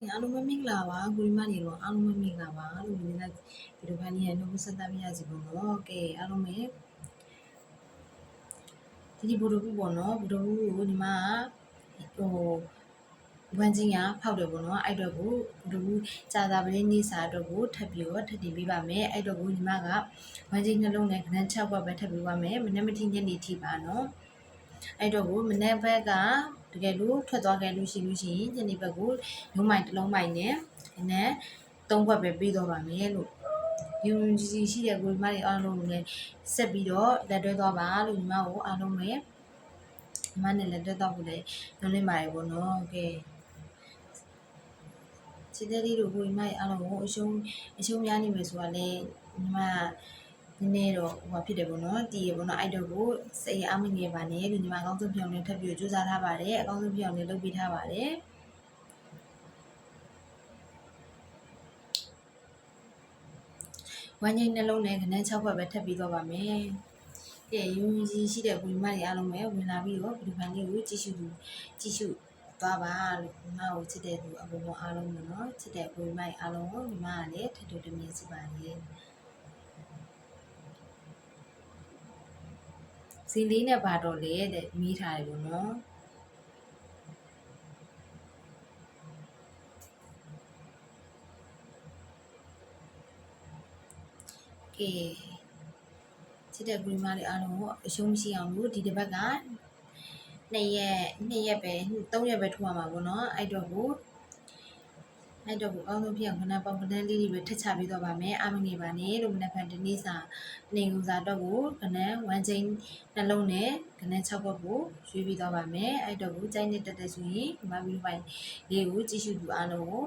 အားလုံးပဲမင်္ဂလာပါကိုရီမနေတော့အားလုံးပဲမင်္ဂလာပါလို့ဒီနေ့ဗီဒီယိုဖိုင်လေးရနှုတ်ဆက်သပြရစီပေါ့နော်ကဲအားလုံးပဲဒီဗီဒီယိုပေါ့နော်ဗီဒီယိုကိုညီမဟိုဝန်ချင်းရဖောက်တယ်ပေါ့နော်အဲ့တော့ကိုဗီဒီယိုကြာသာပလေးနေ့စာအတွက်ကိုထပ်ပြီးတော့ထပ်တင်ပေးပါမယ်အဲ့တော့ကိုညီမကဝန်ချင်းနှလုံးနဲ့ခဏ6ဘက်ပဲထပ်ပေးပါမယ်မနေ့မထင်းညနေထိပါနော်အဲ့တော့ကိုမနေ့ဘက်ကတကယ်လို့ထွက်သွားခဲ့လို့ရှိရင်ညနေဘက်ကိုလုံးမိုင်တစ်လုံးမိုင်နဲ့3ဘက်ပဲပြီးတော့ပါမယ်လို့ယူဂျီရှိတဲ့ကိုညီမတွေအားလုံးလည်းဆက်ပြီးတော့လက်တွဲသွားပါလို့ညီမကိုအားလုံးပဲညီမနဲ့လက်တွဲသွားဖို့လည်းညွှန်လင်းပါတယ်ပေါ့နော်ကဲချစ်တဲ့လေးတို့ကိုညီမရဲ့အားလုံးကိုအရှုံးများနေမယ်ဆိုတာလည်းညီမနည်းနည်းတော့ဟိုဖြစ်တယ်ပေါ့နော်တည်ရပေါ့နော်အဲ့တော့ကိုစိတ်အားမငယ်ပါနဲ့လို့ညီမအကောင်းဆုံးပြောင်းနေထပ်ပြီးကြိုးစားထားပါတယ်အကောင်းဆုံးပြောင်းနေလုပ်ပေးထားပါတယ်ဝမ်းငိမ့်နှလုံးနဲ့ခဏ6ဘက်ပဲထပ်ပြီးတော့ပါမယ်ကဲယူဂျီရှိတဲ့ကိုညီမတွေအားလုံးပဲဝင်လာပြီးတော့ဗီဒီယိုဖိုင်လေးကိုကြည့်ရှုသွားပါလို့ညီမကိုချစ်တဲ့သူအပေါ်ပေါ်အားလုံးပေါ့နော်ချစ်တဲ့ကိုညီမအားလုံးကိုညီမကလည်းထပ်တူတမင်စီပါတယ်ဇင်းလေးနဲ့ပါတော့လေတဲ့မိထားတယ်ပေါ့နော်ကဲချစ်တဲ့ကိုညီမတွေအားလုံးကိုအရှုံးမရှိအောင်လို့ဒီတစ်ပတ်က2ရက်ပဲ3ရက်ပဲထိုးရမှာပေါ့နော်အဲ့တော့ကိုအောင်းဆုံးပြအောင်ခဏပေါင်းခဏလေးတွေပဲထက်ချပေးတော့ပါမယ်အမငယ်ပါနဲ့လို့မနက်ဖြန်ဒီနေ့စာနေကူစာတော့ကိုခဏ1ချိန်နှလုံးနဲ့ခဏ6ဘက်ကိုရွေးပြီးတော့ပါမယ်အဲ့တော့ကိုကြိုက်နေတက်တဲ့ဆိုရင်ဒီမှာဗီဒီယိုဖိုင်လေးကိုကြည့်ရှုသူအားလုံးကို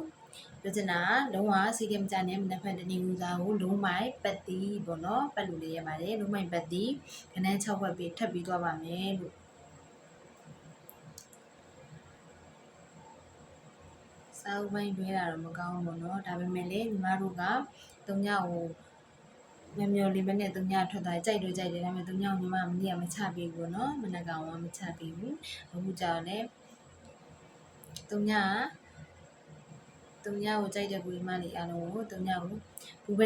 ပြောချင်တာလုံးဝစီးကမကြနဲ့မနက်ဖြန်ဒီနေ့ကူစာကိုလုံးမိုင်ပတ်တီးပေါ့နော်ပတ်လို့လေးရပါတယ်လုံးမိုင်ပတ်တီးခဏ6ဘက်ပြီးထပ်ပြီးတော့ပါမယ်လို့စာအုပ်ပိုင်းတွဲတာတော့မကောင်းဘူးပေါ့နော်ဒါပေမဲ့လည်းညီမတို့က3ညကိုမျောလေးပဲနဲ့3ညထွက်သွားကြိုက်တယ်ဒါပေမဲ့3ညကိုညီမမနေ့ကမချပေးဘူးပေါ့နော်မနက်ကောင်ကမချပေးဘူးအခုကြောက်လည်း3ညကိုကြိုက်တဲ့ကိုညီမလေးအားလုံးကို3ညကိုဘူပ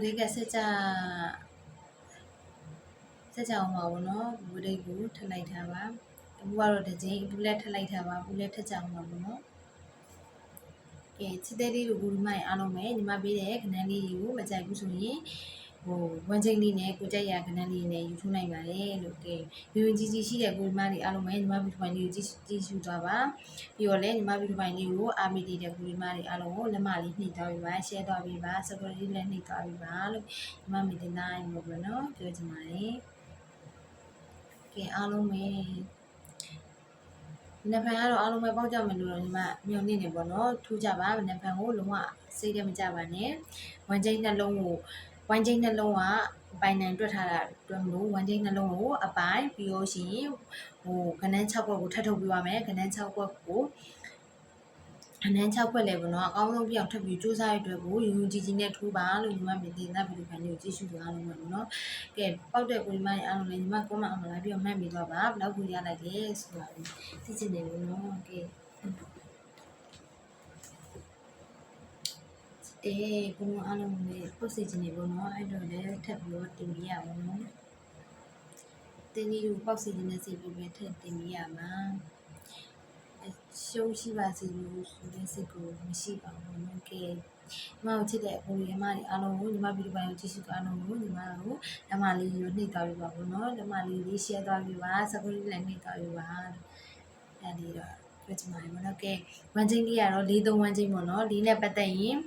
ဒိတ်ကဆက်ကြအောင်ပါဘောနော်ဘူပဒိတ်ကိုထပ်လိုက်ထားပါအခုကတော့တစ်ချိန်ဘူးလက်ထပ်လိုက်ထားပါဘူးလက်ထပ်ကြအောင်ပါဘောနော်ကဲချစ်တဲ့လေးတို့ကိုဒီမိုင်အားလုံးပဲညီမပေးတဲ့ခဏန်းလေးကိုမကြိုက်ဘူးဆိုရင်1ချိန်လေးနဲ့ကိုကြိုက်ရခဏန်းလေးနဲ့ယူထိုးနိုင်ပါတယ်လို့ကဲယူကြီးရှိတဲ့ကိုဒီမိုင်တွေအားလုံးပဲညီမဗီဒီယိုဖိုင်လေးကိုကြည့်ရှုသွားပါပြီးတော့လည်းညီမဗီဒီယိုဖိုင်လေးကိုအားပေးတဲ့ကိုဒီမိုင်တွေအားလုံးကိုလက်မလေးနှိပ်သွားပြီးပါ share သွားပြီးပါ subscribe လေးလည်းနှိပ်သွားပြီးပါလို့ညီမမေတ္တာနိုင်လို့ပေါ့နော်ပြောချင်ပါတယ်ကဲအားလုံးပဲနံပါတ်ကတော့အားလုံးပဲပေါက်ကြမယ်လို့ညီမမျှော်လင့်နေပေါ့နော်ထူးကြပါနံပါတ်ကိုလုံးဝစိတ်ထဲမကြပါနဲ့1ချိန်နှလုံးကပိုင်နိုင်တွက်ထားတာတွက်မလို့1ချိန်နှလုံးကိုအပိုင်ပြီးလို့ရှိရင်ကဏ္ဍ6ဘက်ကိုထပ်ထုတ်ပြပါမယ်ကဏ္ဍ6ဘက်ကိုအနန်း6ခွက်လဲပေါ့နော်အကောင်းဆုံးပြအောင်ထပ်ပြီးစူးစမ်းရတဲ့ကိုယူကြီးနဲ့ထိုးပါလို့ညီမမြင်တဲ့ဗီဒီယိုဖိုင်လေးကိုကြည့်ရှုသွားလို့ပေါ့နော်ကဲပောက်တဲ့ကိုညီမရဲ့အားလုံးလည်းညီမကွန်မန့်အောင်လာပြီးတော့မှတ်ပြီးတော့ပါဘယ်လောက်ကိုရလိုက်လဲဆိုတာကိုသိချင်တယ်လို့နော်ကဲကိုမအားလုံးလည်းပုတ်စီချင်နေပေါ့နော်အဲ့တော့လည်းထပ်ပြီးတော့တင်ပြရအောင်နော်တင်းကြီးကိုပေါက်စီနေတဲ့စိတ်ပြီးပဲထပ်တင်ပြရမှာရှုံးရှိပါစေလို့ဆိုတဲ့စိတ်ကိုမရှိပါဘူး။ကဲညီမကိုချစ်တဲ့အကိုညီမတွေအားလုံးကိုညီမဗီဒီယိုပိုင်းကိုကြည့်ရှုအားလုံးကိုညီမကိုလက်မလေးကိုနှိပ်သွားပြပါဘူးနော်။လက်မလေးလေး share သွားပြပါ။ subscribe လည်းနှိပ်သွားပြပါ။အဲဒီတော့ပြောချင်ပါတယ်နော်။ကဲ1ချိန်လေးကတော့4-3 1ချိန်ပေါ့နော်။4နဲ့ပတ်သက်ရင်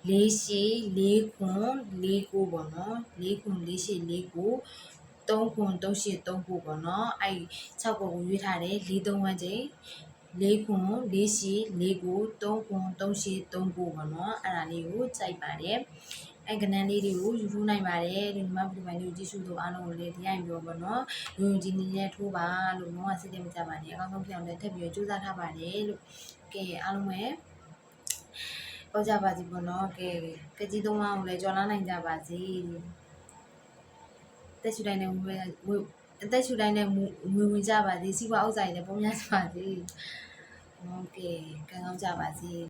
4ရှည်4ခွန်4ကိုပေါ့နော်4ခွန်4ရှည်4ကို3ခွန်3ရှည်3ကိုပေါ့နော်အဲ့6ကိုရွေးထားတယ်4-3 1ချိန်4ခွန်4ရှည်4ကို3ခွန်3ရှည်3ကိုပေါ့နော်အဲ့ဒါလေးကိုကြိုက်ပါတယ်အဲ့ကဏ္ဍလေးတွေကိုယူထိုးနိုင်ပါတယ်ဒီမှာဗီဒီယိုဖိုင်လေးကိုကြည့်ရှုလို့အားလုံးကိုလည်းတရားရင်ပြောပါတော့ယုံကြည်နေနဲ့ထိုးပါလို့လုံးဝစိတ်ထဲမကြပါနဲ့အကောင်းဆုံးပြောင်းလဲထပ်ပြီးကြိုးစားထားပါတယ်လို့ကဲအားလုံးပဲပေါ်ကြပါစီပေါ့နော်ကဲကြီးသုံးအောင်လည်းကြော်လာနိုင်ကြပါစေတက်ရှူတိုင်းနဲ့ အသက်ရှူတိုင်းနဲ့ငွေဝင်ကြပါစေစီးပွားဥစ္စာတွေလည်းပုံများကြပါစေဟုတ်ကဲ့ကံကောင်းကြပါစေ